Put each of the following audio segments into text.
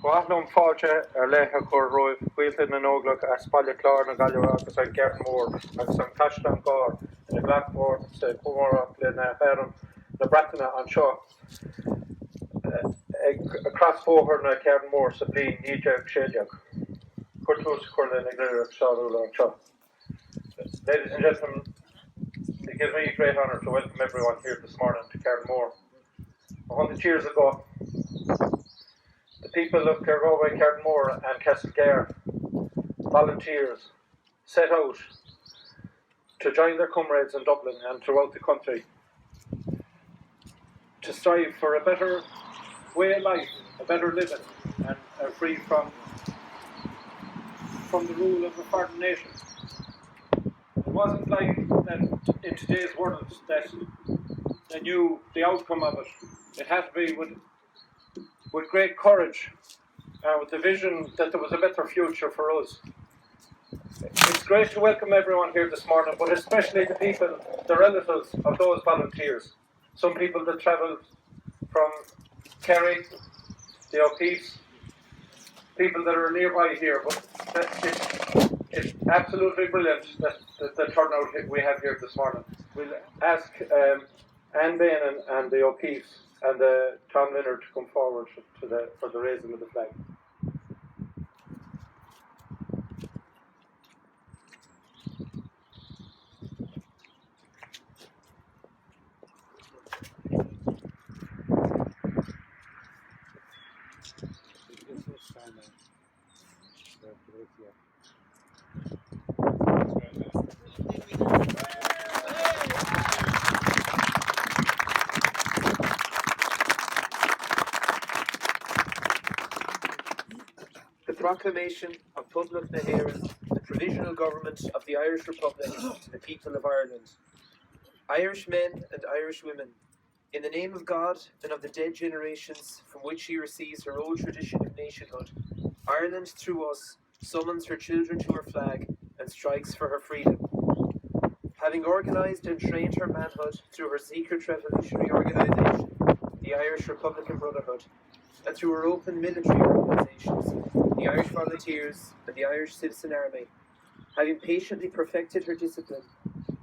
Guahnum fáilte leithe chur roimh cuiilteann an óglaach a spáille clár na Gaillimh agus an Carnmore agus an Caisteán Gár in Blackmore sa Comórach le na Héireann na Breataine anseo. Ag crasfóthar na Carnmore sa bliain 19séideag. Curtús chuirlinn ag nuair seáúla anseo. Ladies and gentlemen, it gives me a great honour to welcome everyone here this morning to Carnmore. 100 years ago, the people of Carnmore, Carnmore and Castlegare, volunteers, set out to join their comrades in Dublin and throughout the country to strive for a better way of life, a better living, and free from the rule of a foreign nation. It wasn't like that in today's world that they knew the outcome of it. It had to be with great courage, with the vision that there was a better future for us. It's great to welcome everyone here this morning, but especially the people, the relatives of those volunteers. Some people that travelled from Kerry, the O'Keefes, people that are nearby here, but it's absolutely brilliant that the turnout we have here this morning. We'll ask Anne Bain and the O'Keefes and Tom Leonard to come forward for the raising of the flag. The Proclamation of Public Nahéireann, the Provisional Government of the Irish Republic to the people of Ireland. Irish men and Irish women, in the name of God and of the dead generations from which she receives her old tradition of nationhood, Ireland, through us, summons her children to her flag and strikes for her freedom. Having organised and trained her manhood through her secret revolutionary organisation, the Irish Republican Brotherhood, and through her open military organisations, the Irish Volunteers and the Irish Citizen Army, having patiently perfected her discipline,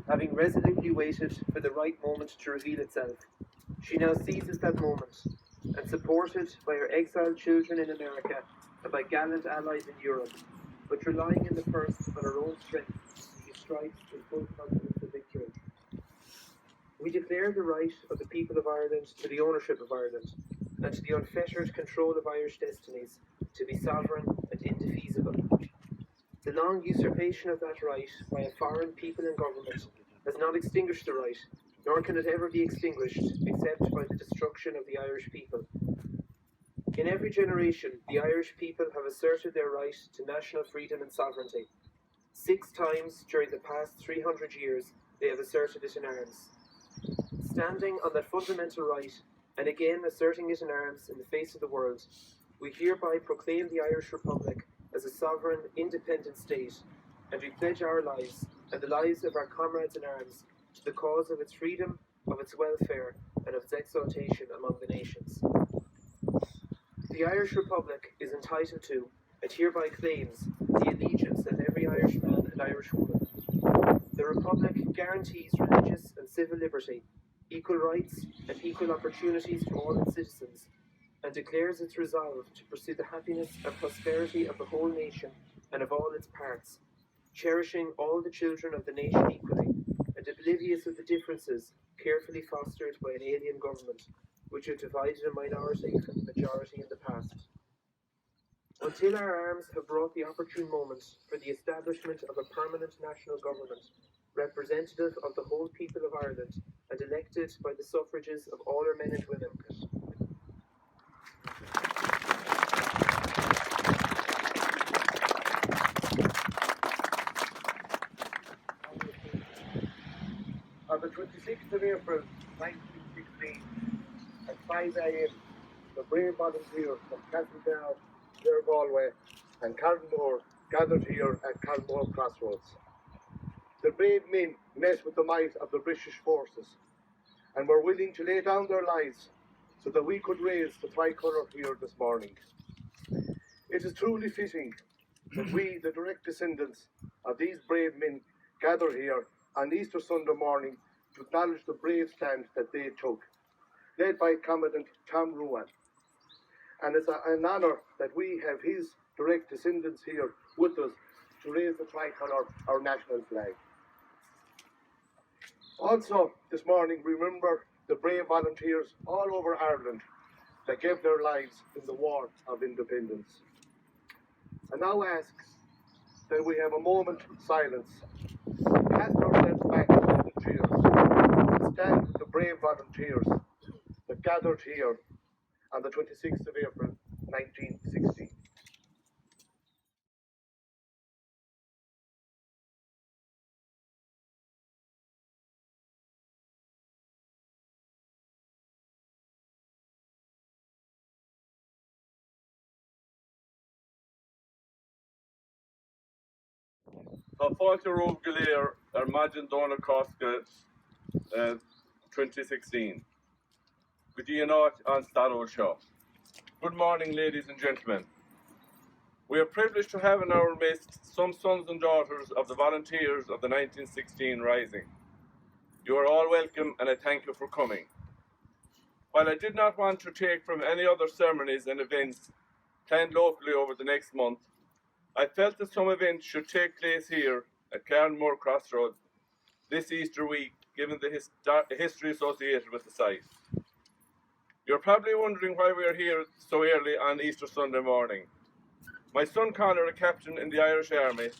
having resolutely waited for the right moment to reveal itself, she now seizes that moment, and supported by her exiled children in America and by gallant allies in Europe, but relying in the first on her own strength, she strikes in full confidence of victory. We declare the right of the people of Ireland to the ownership of Ireland, and to the unfettered control of Irish destinies, to be sovereign and indefeasible. The long usurpation of that right by a foreign people and government has not extinguished the right, nor can it ever be extinguished except by the destruction of the Irish people. In every generation, the Irish people have asserted their right to national freedom and sovereignty. 6 times during the past 300 years, they have asserted it in arms. Standing on that fundamental right, and again asserting it in arms in the face of the world, we hereby proclaim the Irish Republic as a sovereign, independent state, and we pledge our lives and the lives of our comrades in arms to the cause of its freedom, of its welfare, and of its exaltation among the nations. The Irish Republic is entitled to, and hereby claims, the allegiance of every Irishman and Irish woman. The Republic guarantees religious and civil liberty, equal rights and equal opportunities to all its citizens, and declares its resolve to pursue the happiness and prosperity of the whole nation and of all its parts, cherishing all the children of the nation equally, and oblivious of the differences carefully fostered by an alien government, which have divided a minority from the majority in the past. Until our arms have brought the opportune moment for the establishment of a permanent national government, representative of the whole people of Ireland, and elected by the suffrages of all our men and women. On the 26th of April 1916, at 5 a.m., the brave volunteers from Castlegare, Galway and Carnmore gathered here at Carnmore Crossroads. The brave men met with the might of the British forces and were willing to lay down their lives so that we could raise the tricolour here this morning. It is truly fitting that we, the direct descendants of these brave men, gather here on Easter Sunday morning to acknowledge the brave stand that they took, led by Commandant Tom Ruan. And it's an honour that we have his direct descendants here with us to raise the tricolour, our national flag. Also, this morning, we remember the brave volunteers all over Ireland that gave their lives in the War of Independence. I now ask that we have a moment of silence, cast ourselves back into the chairs, and stand with the brave volunteers that gathered here on the 26th of April, 1916. Tá fáilte róg go léir maidin dóna cosca 2016. Go dtí an áit an staróil seo. Good morning, ladies and gentlemen. We are privileged to have in our midst some sons and daughters of the volunteers of the 1916 Rising. You are all welcome and I thank you for coming. While I did not want to take from any other ceremonies and events planned locally over the next month, I felt that some events should take place here at Carnmore Cross this Easter week, given the history associated with the site. You're probably wondering why we are here so early on Easter Sunday morning. My son Connor, a captain in the Irish Army,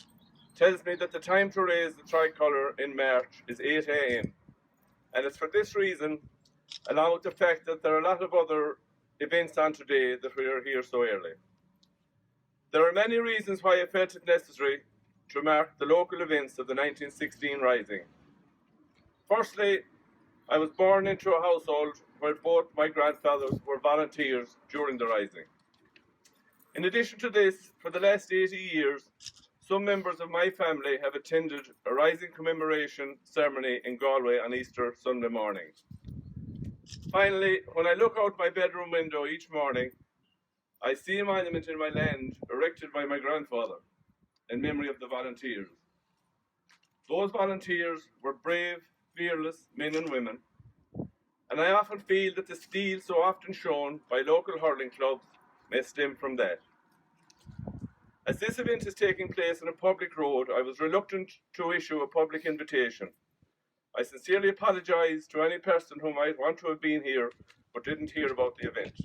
tells me that the time to raise the tricolour in March is 8 a.m. And it's for this reason, along with the fact that there are a lot of other events on today, that we are here so early. There are many reasons why I felt it necessary to mark the local events of the 1916 Rising. Firstly, I was born into a household where both my grandfathers were volunteers during the Rising. In addition to this, for the last 80 years, some members of my family have attended a Rising commemoration ceremony in Galway on Easter Sunday morning. Finally, when I look out my bedroom window each morning, I see a monument in my land erected by my grandfather in memory of the volunteers. Those volunteers were brave, fearless men and women, and I often feel that the steel so often shown by local hurling clubs may stem from that. As this event is taking place on a public road, I was reluctant to issue a public invitation. I sincerely apologise to any person who might want to have been here but didn't hear about the event.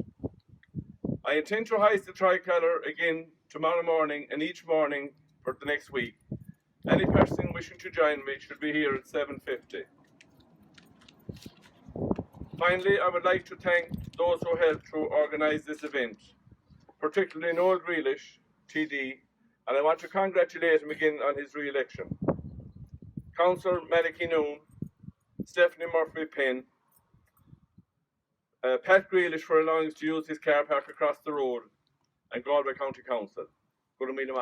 I intend to hoist the tricolour again tomorrow morning and each morning for the next week. Any person wishing to join me should be here at 7:50. Finally, I would like to thank those who helped to organise this event, particularly Noel Grealish, TD, and I want to congratulate him again on his re-election. Councillor Malachy Noon, Stephanie Murphy-Penn, Pat Grealish for allowing us to use his car park across the road, and Galway County Council. Good morning,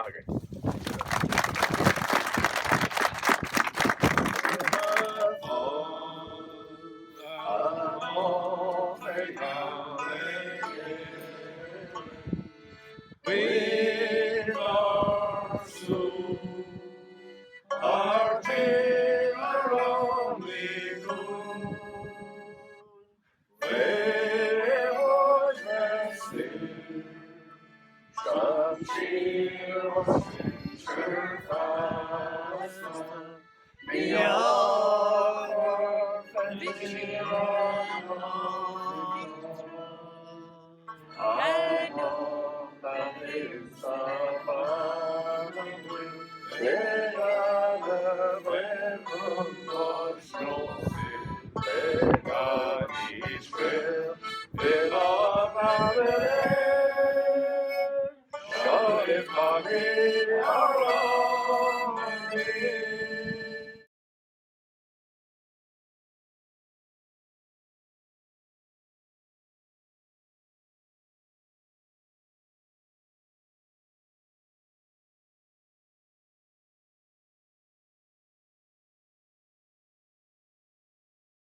our Taylor only good, where was that still, some cheer or censure fast, beyond the